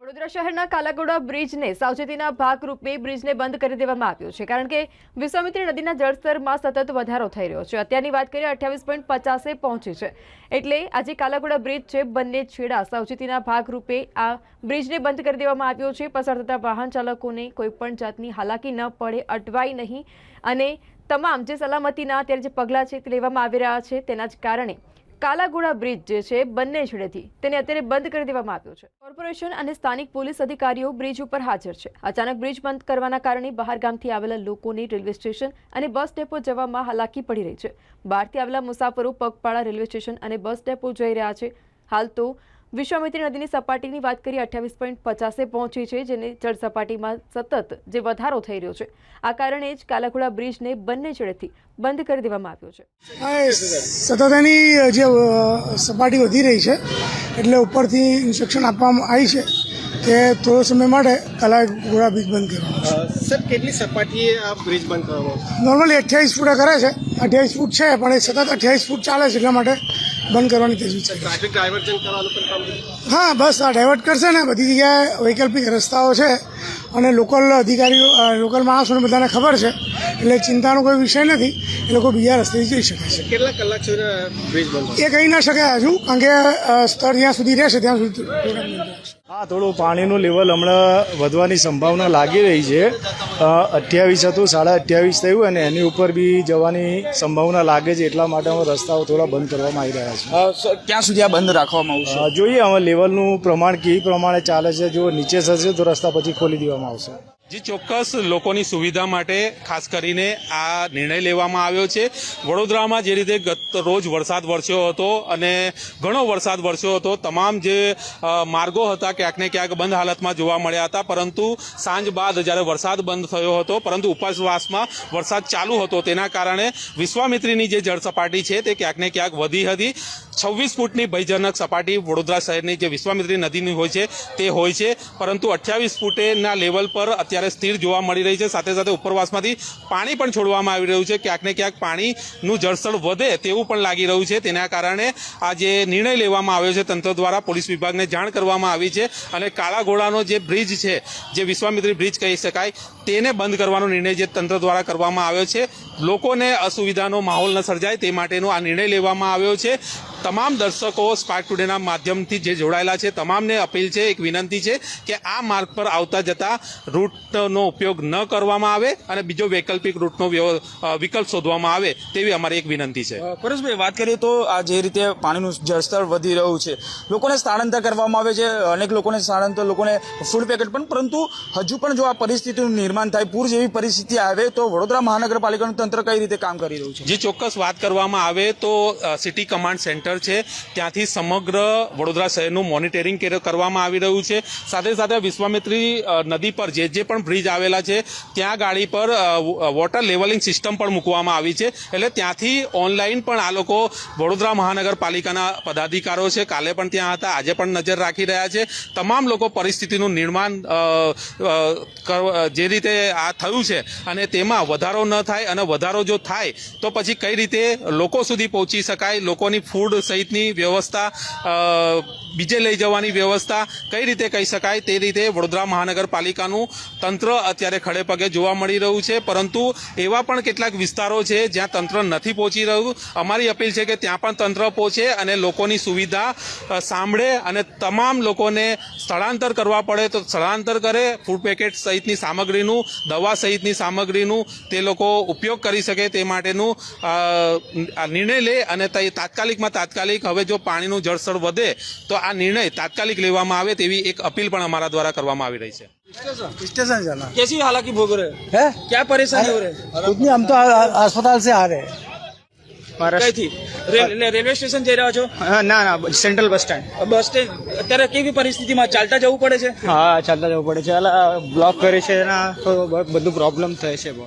વડોદરા શહેરના કાલાઘોડા બ્રિજને સાવચેતીના ભાગરૂપે બ્રિજને બંધ કરી દેવામાં આવ્યો છે, કારણ કે વિશ્વામિત્રી નદીના જળસ્તરમાં સતત વધારો થઈ રહ્યો છે। અત્યારની વાત કરીએ 28.50 પહોંચી છે, એટલે આજે કાલાઘોડા બ્રિજ છે બંને છેડા સાવચેતીના ભાગરૂપે આ બ્રિજને બંધ કરી દેવામાં આવ્યો છે। પસાર થતા વાહન ચાલકોને કોઈપણ જાતની હાલાકી ન પડે, અટવાય નહીં અને તમામ જે સલામતીના અત્યારે જે પગલાં છે તે લેવામાં આવી રહ્યા છે, તેના જ કારણે કાલાઘોડા બ્રિજ જે છે બંને છેડેથી તેને અત્યારે બંધ કરી દેવામાં આવ્યો છે। કોર્પોરેશન અને સ્થાનિક પોલીસ અધિકારીઓ બ્રિજ ઉપર હાજર છે। અચાનક બ્રિજ બંધ કરવાના કારણે બહાર ગામથી આવેલા લોકોને રેલવે સ્ટેશન અને બસ ડેપો જવામાં હાલાકી પડી રહી છે। બહારથી આવેલા મુસાફરો પગપાળા રેલવે સ્ટેશન અને બસ ડેપો જઈ રહ્યા છે। હાલ તો વિશ્વામિત્રી નદીની સપાટીની વાત કરીએ 28.50 પહોંચી છે, જેને જળ સપાટીમાં સતત જે વધારો થઈ રહ્યો છે, આ કારણે જ કાલાઘોડા બ્રિજને બંને છેડેથી બંધ કરી દેવામાં આવ્યો છે। સતત એની જે સપાટી વધી રહી છે, એટલે ઉપરથી ઇન્સ્ટ્રક્શન આપવામાં આવી છે કે થોડો સમય માટે કાલાઘોડા બ્રિજ બંધ કરવાનો છે। સર, કેટલી સપાટીએ આ બ્રિજ બંધ કરવાનો? નોર્મલી 28 ફૂટ કરે છે, 28 ફૂટ છે, પણ એ સતત 28 ફૂટ ચાલે છે, એટલા માટે બંધ કરવાની તજવીજ છે। ટ્રાફિક ડાયવર્ઝન કરવાનું પણ કામ? હા, બસ આ ડાયવર્ટ કરશે ને, બધી જગ્યાએ વૈકલ્પિક રસ્તાઓ છે અને લોકલ અધિકારીઓ લોકલ માણસોને બધાને ખબર છે, એટલે ચિંતાનો કોઈ વિષય નથી, એ લોકો બીજા રસ્તેથી જઈ શકે છે। કેટલા કલાક સુધી બ્રિજ બંધ? એ કહી ના શકાય હજુ, કારણ કે સ્તર જ્યાં સુધી રહેશે ત્યાં સુધી હા, થોડું પાણીનું લેવલ હમણાં વધવાની સંભાવના લાગી રહી છે। 28 હતું, 28.5 થયું અને એની ઉપર બી જવાની સંભાવના લાગે છે, એટલા માટે અમે રસ્તાઓ થોડા બંધ કરવામાં આવી રહ્યા છે। ક્યાં સુધી આ બંધ રાખવામાં આવશે? જોઈએ હવે લેવલનું પ્રમાણ કઈ પ્રમાણે ચાલે છે, જો નીચે થશે તો રસ્તા પછી ખોલી દેવામાં આવશે। જી ચોક્કસ, લોકોની સુવિધા માટે ખાસ કરીને આ નિર્ણય લેવામાં આવ્યો છે। વડોદરામાં જે રીતે ગત રોજ વરસાદ વરસ્યો હતો અને ઘણો વરસાદ વરસ્યો હતો, તમામ જે માર્ગો હતા ક્યાંક ને ક્યાંક બંધ હાલતમાં જોવા મળ્યા હતા, પરંતુ સાંજ બાદ જ્યારે વરસાદ બંધ થયો હતો, પરંતુ ઉપરવાસમાં વરસાદ ચાલુ હતો, તેના કારણે વિશ્વામિત્રીની જે જળ સપાટી છે તે ક્યાંક ને ક્યાંક વધી હતી। 26 ફૂટની ભયજનક સપાટી વડોદરા શહેરની જે વિશ્વામિત્રી નદીની હોય છે તે હોય છે, પરંતુ 28 ફૂટેના લેવલ પર અત્યારે સ્થિર જોવા મળી રહી છે। સાથે સાથે ઉપરવાસમાંથી પાણી પણ છોડવામાં આવી રહ્યું છે, ક્યાંક ને ક્યાંક પાણીનું જળસ્તર વધે તેવું પણ લાગી રહ્યું છે। તેના કારણે આ જે નિર્ણય લેવામાં આવ્યો છે તંત્ર દ્વારા, પોલીસ વિભાગને જાણ કરવામાં આવી છે અને કાલાઘોડાનો જે બ્રિજ છે, જે વિશ્વામિત્રી બ્રિજ કહી શકાય, તેને બંધ કરવાનો નિર્ણય જે તંત્ર દ્વારા કરવામાં આવ્યો છે। લોકોને અસુવિધાનો માહોલ ન સર્જાય તે માટેનો આ નિર્ણય લેવામાં આવ્યો છે। તમામ દર્શકો સ્પાર્ક ટુડેના માધ્યમથી જે જોડાયેલા છે તમામને અપીલ છે, એક વિનંતી છે કે આ માર્ગ પર આવતા જતા રૂટનો ઉપયોગ ન કરવામાં આવે અને બીજો વૈકલ્પિક રૂટનો વિકલ્પ શોધવામાં આવે તેવી અમારી એક વિનંતી છે। પરેશભાઈ, વાત કરીએ તો આ જે રીતે પાણીનું જળસ્તર વધી રહ્યું છે, લોકોને સ્થળાંતર કરવામાં આવે છે, અનેક લોકોને સ્થળાંતર, લોકોને ફૂડ પેકેટ પણ, પરંતુ હજુ પણ જો આ પરિસ્થિતિનું નિર્માણ થાય, પૂર જેવી પરિસ્થિતિ આવે, તો વડોદરા મહાનગરપાલિકાનું તંત્ર કઈ રીતે કામ કરી રહ્યું છે? જે ચોક્કસ વાત કરવામાં આવે તો સિટી કમાન્ડ સેન્ટર છે, ત્યાંથી સમગ્ર વડોદરા શહેરનું મોનિટરિંગ કરવામાં આવી રહ્યું છે। સાથે સાથે વિશ્વામિત્રી નદી પર જે પણ બ્રિજ આવેલા છે ત્યાં ગાડી પર વોટર લેવલિંગ સિસ્ટમ પણ મૂકવામાં આવી છે, એટલે ત્યાંથી ઓનલાઈન પણ આ લોકો વડોદરા મહાનગરપાલિકાના પદાધિકારો છે, કાલે પણ ત્યાં હતા, આજે પણ નજર રાખી રહ્યા છે। તમામ લોકો પરિસ્થિતિનું નિર્માણ જે રીતે આ થયું છે અને તેમાં વધારો ન થાય, અને વધારો જો થાય તો પછી કઈ રીતે લોકો સુધી પહોંચી શકાય, લોકોની ફૂડ સહિતની વ્યવસ્થા, બીજે લઈ જવાની વ્યવસ્થા કઈ રીતે કહી શકાય, તે રીતે વડોદરા મહાનગરપાલિકાનું તંત્ર અત્યારે ખડે પગે જોવા મળી રહ્યું છે। પરંતુ એવા પણ કેટલાક વિસ્તારો છે જ્યાં તંત્ર નથી પહોંચી રહ્યું। અમારી અપીલ છે કે ત્યાં પણ તંત્ર પહોંચે અને લોકોની સુવિધા સાંભળે અને તમામ લોકોને સ્થળાંતર કરવા પડે તો સ્થળાંતર કરે। ફૂડ પેકેટ સહિતની સામગ્રીનું, દવા સહિતની સામગ્રીનું તે લોકો ઉપયોગ કરી શકે તે માટેનું નિર્ણય લે અને તાત્કાલિક હવે જો પાણીનું જળસ્તર વધે તો આ નિર્ણય તાત્કાલિક લેવામાં આવે તેવી એક અપીલ પણ અમારા દ્વારા કરવામાં આવી રહી છે। स्टेशन जाना। कैसी हालाकी भोग रहे है? क्या परेशानी हो रही है? कुछ नहीं, हम तो अस्पताल से आ रहे हैं। કઈ થી રેલવે સ્ટેશન જઈ રહ્યા છો? ના, central bus stand. Bus stand અત્યારે કેવી પરિસ્થિતિમાં ચાલતા જવું પડે છે? હા, ચાલતા જવું પડે છે, બ્લોક કરે છે, તો બધું પ્રોબ્લેમ થાય છે બહુ।